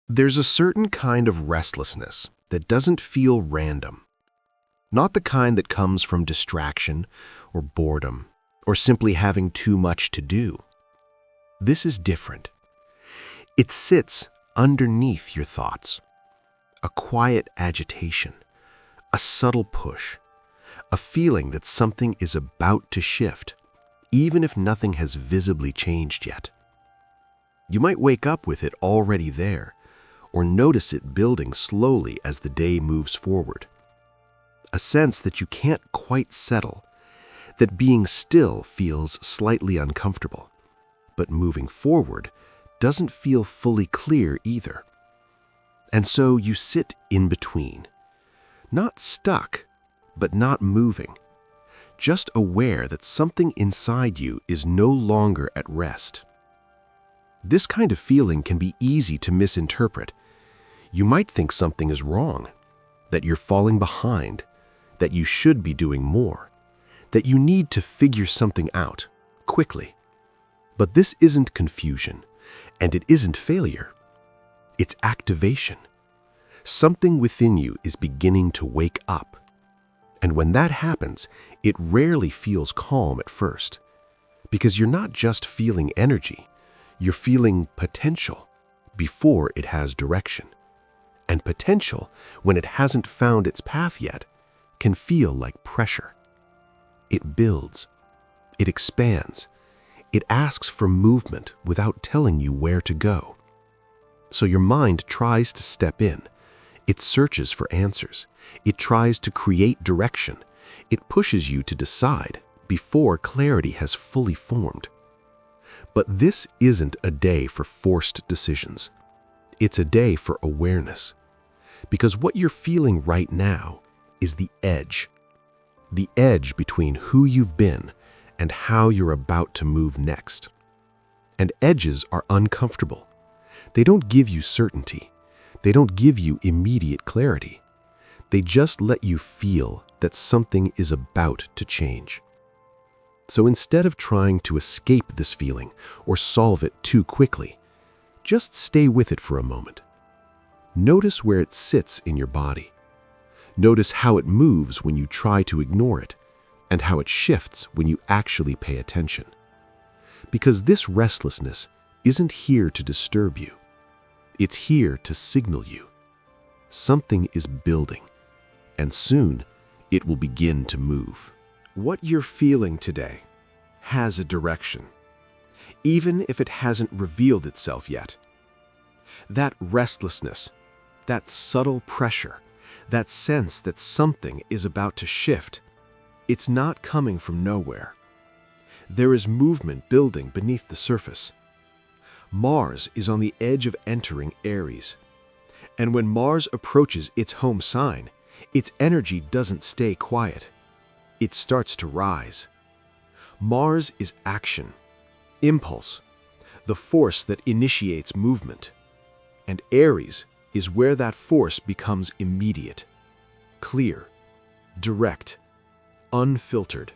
There's a certain kind of restlessness that doesn't feel random. Not the kind that comes from distraction or boredom or simply having too much to do. This is different. It sits underneath your thoughts. A quiet agitation, a subtle push, a feeling that something is about to shift, even if nothing has visibly changed yet. You might wake up with it already there, or notice it building slowly as the day moves forward. A sense that you can't quite settle, that being still feels slightly uncomfortable, but moving forward doesn't feel fully clear either. And so you sit in between, not stuck, but not moving, just aware that something inside you is no longer at rest. This kind of feeling can be easy to misinterpret. You might think something is wrong, that you're falling behind, that you should be doing more, that you need to figure something out quickly. But this isn't confusion, and it isn't failure. It's activation. Something within you is beginning to wake up. And when that happens, it rarely feels calm at first, because you're not just feeling energy, you're feeling potential before it has direction. And potential, when it hasn't found its path yet, can feel like pressure. It builds, it expands, it asks for movement without telling you where to go. So your mind tries to step in. It searches for answers. It tries to create direction. It pushes you to decide before clarity has fully formed. But this isn't a day for forced decisions. It's a day for awareness. Because what you're feeling right now is the edge between who you've been and how you're about to move next. And edges are uncomfortable. They don't give you certainty. They don't give you immediate clarity. They just let you feel that something is about to change. So instead of trying to escape this feeling or solve it too quickly, just stay with it for a moment. Notice where it sits in your body. Notice how it moves when you try to ignore it, and how it shifts when you actually pay attention. Because this restlessness isn't here to disturb you. It's here to signal you. Something is building, and soon it will begin to move. What you're feeling today has a direction, even if it hasn't revealed itself yet. That restlessness, that subtle pressure, that sense that something is about to shift, it's not coming from nowhere. There is movement building beneath the surface. Mars is on the edge of entering Aries. And when Mars approaches its home sign, its energy doesn't stay quiet. It starts to rise. Mars is action, impulse, the force that initiates movement. And Aries is where that force becomes immediate, clear, direct, unfiltered.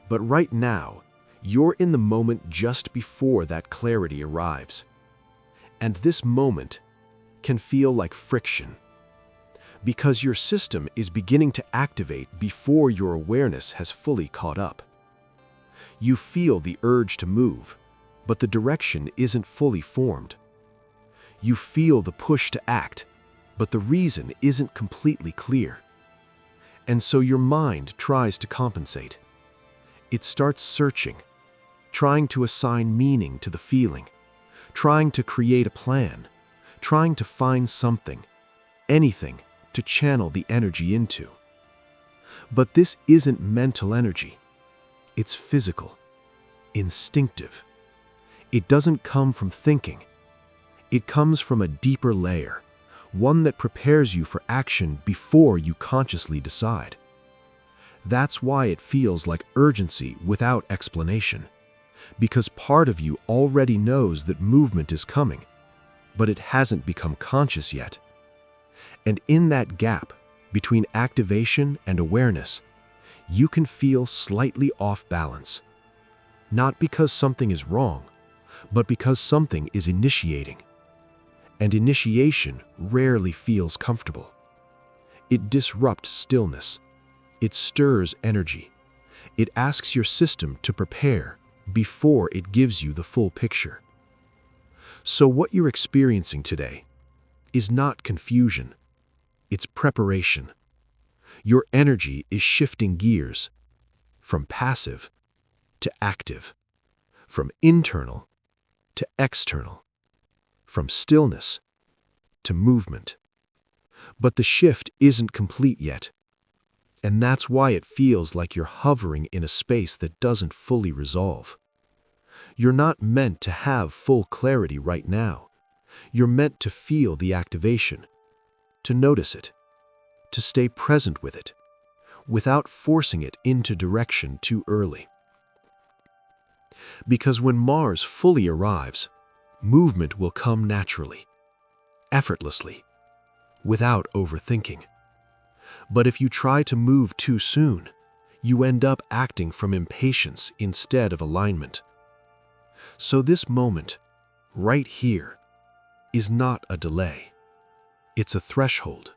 But right now, you're in the moment just before that clarity arrives. And this moment can feel like friction, because your system is beginning to activate before your awareness has fully caught up. You feel the urge to move, but the direction isn't fully formed. You feel the push to act, but the reason isn't completely clear. And so your mind tries to compensate. It starts searching, trying to assign meaning to the feeling, trying to create a plan, trying to find something, anything to channel the energy into. But this isn't mental energy. It's physical, instinctive. It doesn't come from thinking. It comes from a deeper layer, one that prepares you for action before you consciously decide. That's why it feels like urgency without explanation, because part of you already knows that movement is coming, but it hasn't become conscious yet. And in that gap between activation and awareness, you can feel slightly off balance. Not because something is wrong, but because something is initiating. and initiation rarely feels comfortable. It disrupts stillness. It stirs energy. It asks your system to prepare before it gives you the full picture. So what you're experiencing today is not confusion, it's preparation. Your energy is shifting gears from passive to active, from internal to external, from stillness to movement. But the shift isn't complete yet, and that's why it feels like you're hovering in a space that doesn't fully resolve. You're not meant to have full clarity right now. You're meant to feel the activation, to notice it, to stay present with it, without forcing it into direction too early. Because when Mars fully arrives, movement will come naturally, effortlessly, without overthinking. But if you try to move too soon, you end up acting from impatience instead of alignment. So this moment, right here, is not a delay. It's a threshold,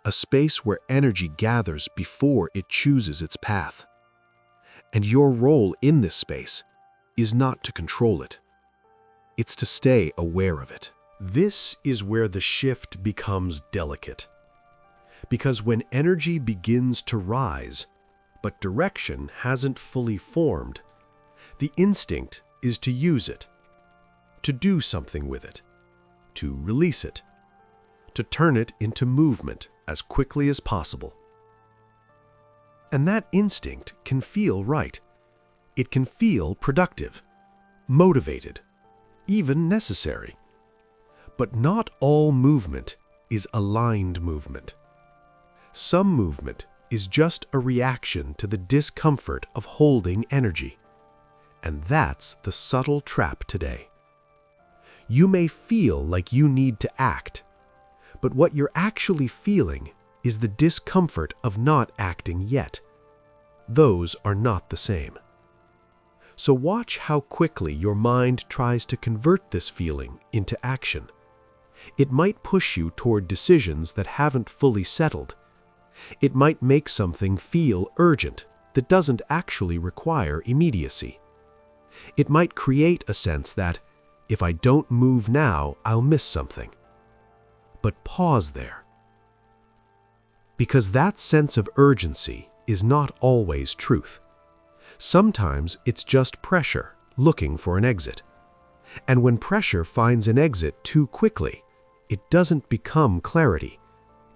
a space where energy gathers before it chooses its path. And your role in this space is not to control it. It's to stay aware of it. This is where the shift becomes delicate. Because when energy begins to rise, but direction hasn't fully formed, the instinct is to use it, to do something with it, to release it, to turn it into movement as quickly as possible. And that instinct can feel right. It can feel productive, motivated, even necessary. But not all movement is aligned movement. Some movement is just a reaction to the discomfort of holding energy. And that's the subtle trap today. You may feel like you need to act, but what you're actually feeling is the discomfort of not acting yet. Those are not the same. So watch how quickly your mind tries to convert this feeling into action. It might push you toward decisions that haven't fully settled. It might make something feel urgent that doesn't actually require immediacy. It might create a sense that, if I don't move now, I'll miss something. But pause there. Because that sense of urgency is not always truth. Sometimes it's just pressure looking for an exit. And when pressure finds an exit too quickly, it doesn't become clarity.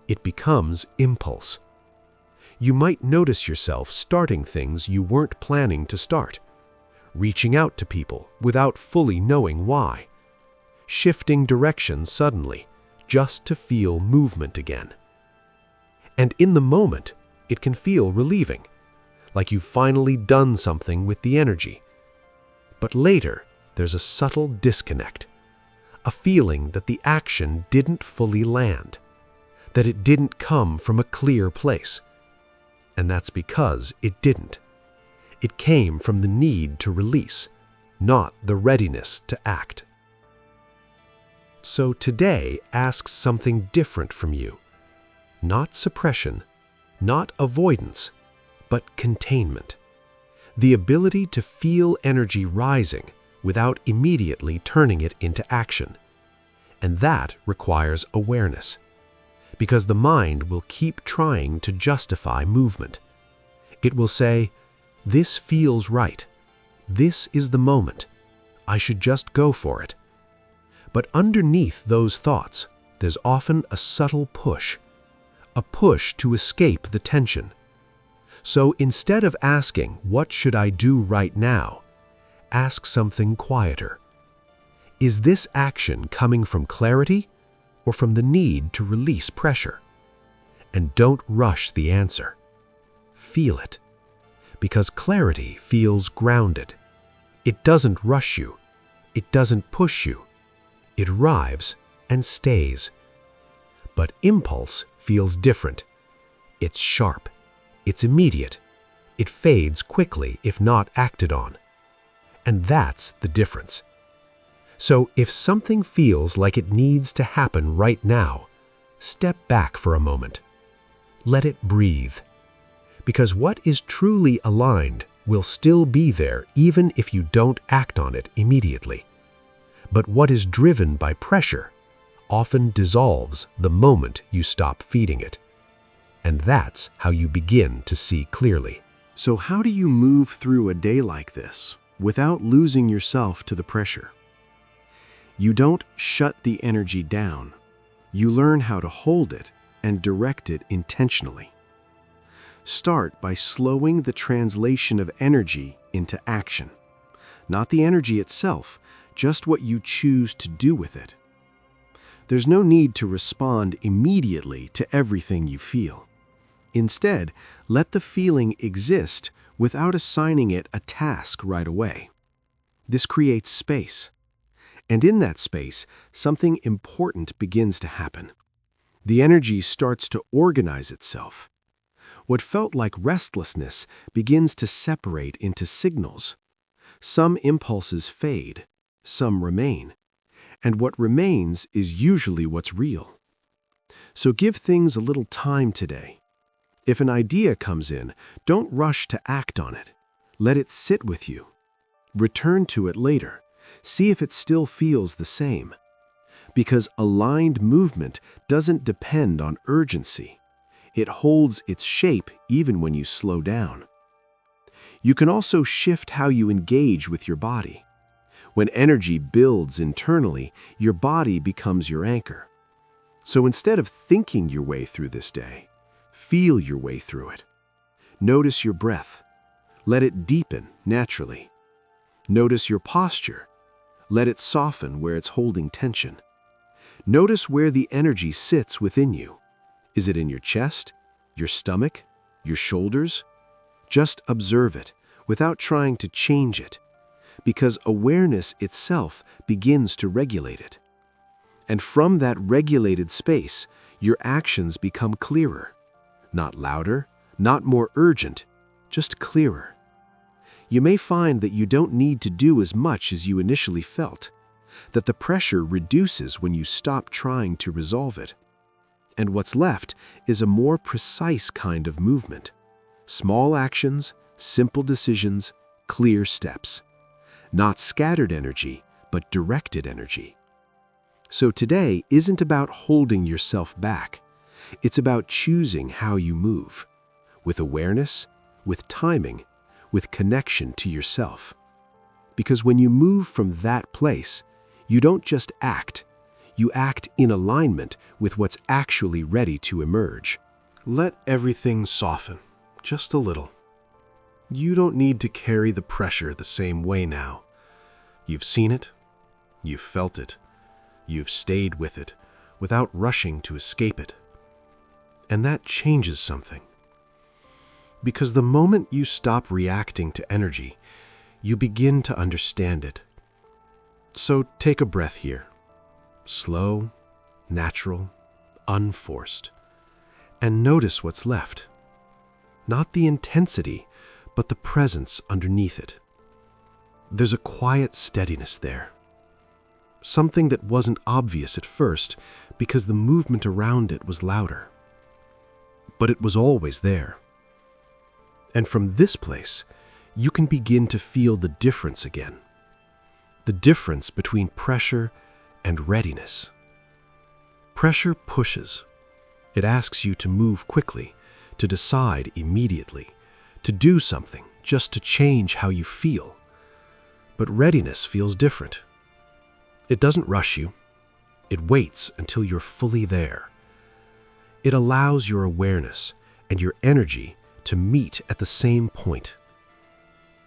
It becomes impulse. You might notice yourself starting things you weren't planning to start, reaching out to people without fully knowing why, shifting direction suddenly just to feel movement again. And in the moment, it can feel relieving, like you've finally done something with the energy. But later, there's a subtle disconnect, a feeling that the action didn't fully land, that it didn't come from a clear place. And that's because it didn't. It came from the need to release, not the readiness to act. So today asks something different from you. Not suppression, not avoidance, but containment. The ability to feel energy rising without immediately turning it into action. And that requires awareness, because the mind will keep trying to justify movement. It will say, "This feels right. This is the moment. I should just go for it." But underneath those thoughts, there's often a subtle push, a push to escape the tension. So instead of asking, "What should I do right now?" ask something quieter. Is this action coming from clarity or from the need to release pressure? And don't rush the answer. Feel it. Because clarity feels grounded. It doesn't rush you. It doesn't push you. It arrives and stays. But impulse feels different. It's sharp. It's immediate. It fades quickly if not acted on. And that's the difference. So if something feels like it needs to happen right now, step back for a moment. Let it breathe. Because what is truly aligned will still be there even if you don't act on it immediately. But what is driven by pressure often dissolves the moment you stop feeding it. And that's how you begin to see clearly. So how do you move through a day like this without losing yourself to the pressure? You don't shut the energy down. You learn how to hold it and direct it intentionally. Start by slowing the translation of energy into action. Not the energy itself, just what you choose to do with it. There's no need to respond immediately to everything you feel. Instead, let the feeling exist without assigning it a task right away. This creates space. And in that space, something important begins to happen. The energy starts to organize itself. What felt like restlessness begins to separate into signals. Some impulses fade, some remain. And what remains is usually what's real. So give things a little time today. If an idea comes in, don't rush to act on it. Let it sit with you. Return to it later. See if it still feels the same. Because aligned movement doesn't depend on urgency. It holds its shape even when you slow down. You can also shift how you engage with your body. When energy builds internally, your body becomes your anchor. So instead of thinking your way through this day, feel your way through it. Notice your breath. Let it deepen naturally. Notice your posture. Let it soften where it's holding tension. Notice where the energy sits within you. Is it in your chest, your stomach, your shoulders? Just observe it without trying to change it, because awareness itself begins to regulate it. And from that regulated space, your actions become clearer. Not louder, not more urgent, just clearer. You may find that you don't need to do as much as you initially felt, that the pressure reduces when you stop trying to resolve it. And what's left is a more precise kind of movement. Small actions, simple decisions, clear steps. Not scattered energy, but directed energy. So today isn't about holding yourself back. It's about choosing how you move, with awareness, with timing, with connection to yourself. Because when you move from that place, you don't just act, you act in alignment with what's actually ready to emerge. Let everything soften, just a little. You don't need to carry the pressure the same way now. You've seen it, you've felt it, you've stayed with it without rushing to escape it. And that changes something. Because the moment you stop reacting to energy, you begin to understand it. So take a breath here. Slow, natural, unforced. And notice what's left. Not the intensity, but the presence underneath it. There's a quiet steadiness there. Something that wasn't obvious at first because the movement around it was louder. But it was always there. And from this place, you can begin to feel the difference again. The difference between pressure and readiness. Pressure pushes. It asks you to move quickly, to decide immediately, to do something just to change how you feel. But readiness feels different. It doesn't rush you. It waits until you're fully there. It allows your awareness and your energy to meet at the same point.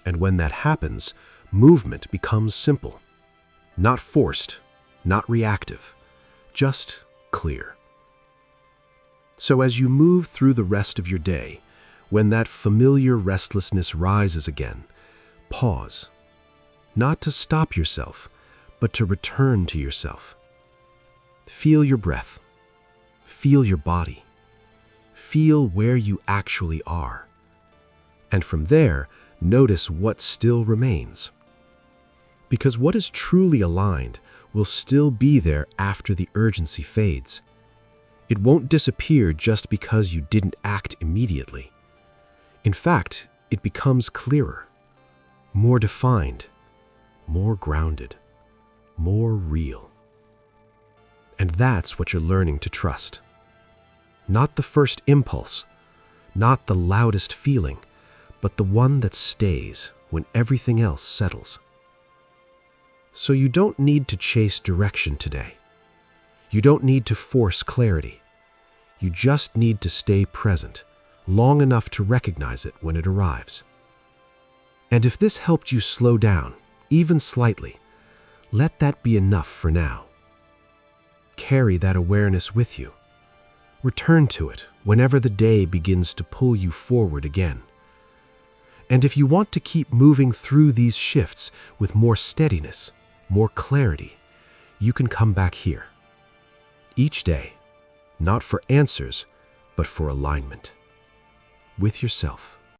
And when that happens, movement becomes simple. Not forced, not reactive, just clear. So as you move through the rest of your day, when that familiar restlessness rises again, pause. Not to stop yourself, but to return to yourself. Feel your breath. Feel your body. Feel where you actually are. And from there, notice what still remains. Because what is truly aligned will still be there after the urgency fades. It won't disappear just because you didn't act immediately. In fact, it becomes clearer, more defined, more grounded, more real. And that's what you're learning to trust. Not the first impulse, not the loudest feeling, but the one that stays when everything else settles. So you don't need to chase direction today. You don't need to force clarity. You just need to stay present long enough to recognize it when it arrives. And if this helped you slow down, even slightly, let that be enough for now. Carry that awareness with you. Return to it whenever the day begins to pull you forward again. And if you want to keep moving through these shifts with more steadiness, more clarity, you can come back here. Each day, not for answers, but for alignment with yourself.